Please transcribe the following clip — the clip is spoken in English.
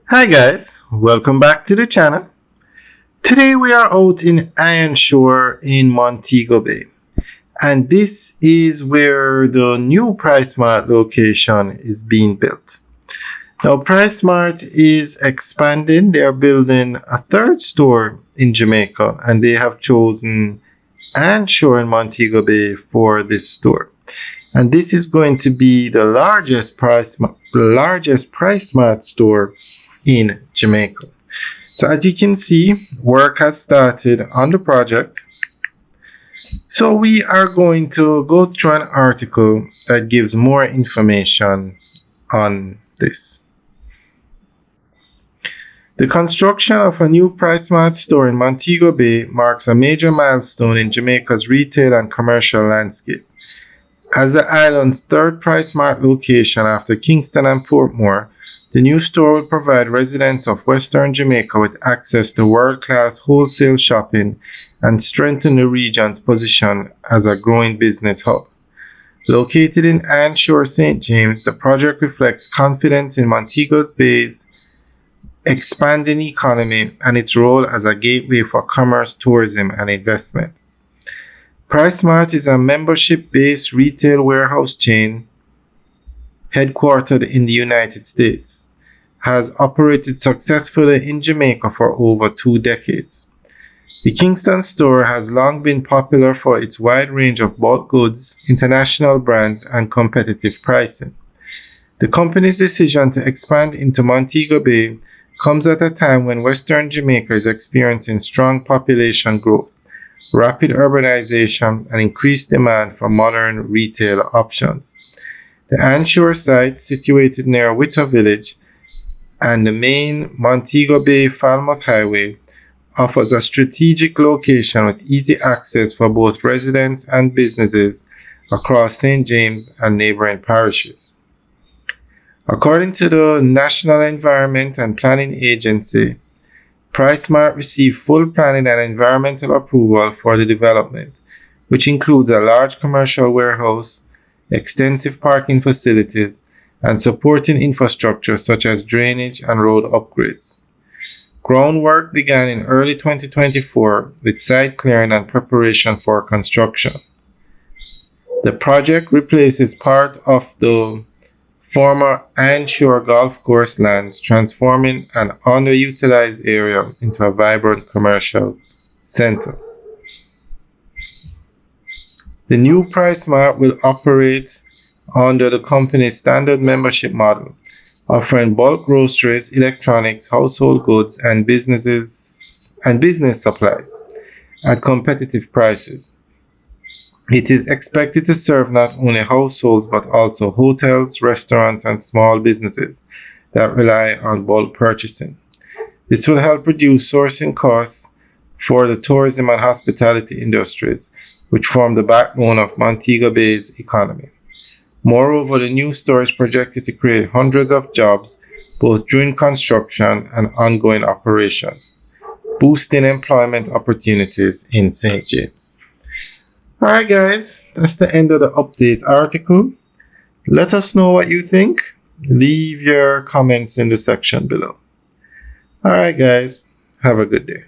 Hi guys, welcome back to the channel. Today we are out in Iron Shore in Montego Bay, and this is where the new PriceMart location is being built. Now PriceMart is expanding. They are building a third store in Jamaica, and they have chosen Iron Shore in Montego Bay for this store. And this is going to be the largest PriceMart store in Jamaica. So as you can see, work has started on the project. So we are going to go through an article that gives more information on this. The construction of a new PriceMart store in Montego Bay marks a major milestone in Jamaica's retail and commercial landscape. As the island's third PriceMart location after Kingston and Portmore, the new store will provide residents of Western Jamaica with access to world-class wholesale shopping and strengthen the region's position as a growing business hub. Located in Iron Shore, St. James, the project reflects confidence in Montego Bay's expanding economy and its role as a gateway for commerce, tourism, and investment. PriceMart is a membership-based retail warehouse chain headquartered in the United States, has operated successfully in Jamaica for over 2 decades. The Kingston store has long been popular for its wide range of bulk goods, international brands, and competitive pricing. The company's decision to expand into Montego Bay comes at a time when Western Jamaica is experiencing strong population growth, rapid urbanization, and increased demand for modern retail options. The Anshore site, situated near Witter Village and the main Montego Bay-Falmouth Highway, offers a strategic location with easy access for both residents and businesses across St. James and neighboring parishes. According to the National Environment and Planning Agency, PriceMart received full planning and environmental approval for the development, which includes a large commercial warehouse, extensive parking facilities, and supporting infrastructure such as drainage and road upgrades. Groundwork began in early 2024 with site clearing and preparation for construction. The project replaces part of the former Iron Shore Golf Course lands, transforming an underutilized area into a vibrant commercial center. The new PriceMart will operate under the company's standard membership model, offering bulk groceries, electronics, household goods, and business supplies at competitive prices. It is expected to serve not only households but also hotels, restaurants, and small businesses that rely on bulk purchasing. This will help reduce sourcing costs for the tourism and hospitality industries, which form the backbone of Montego Bay's economy. Moreover, the new store is projected to create hundreds of jobs both during construction and ongoing operations, boosting employment opportunities in St. James. Alright guys, that's the end of the update article. Let us know what you think. Leave your comments in the section below. Alright guys, have a good day.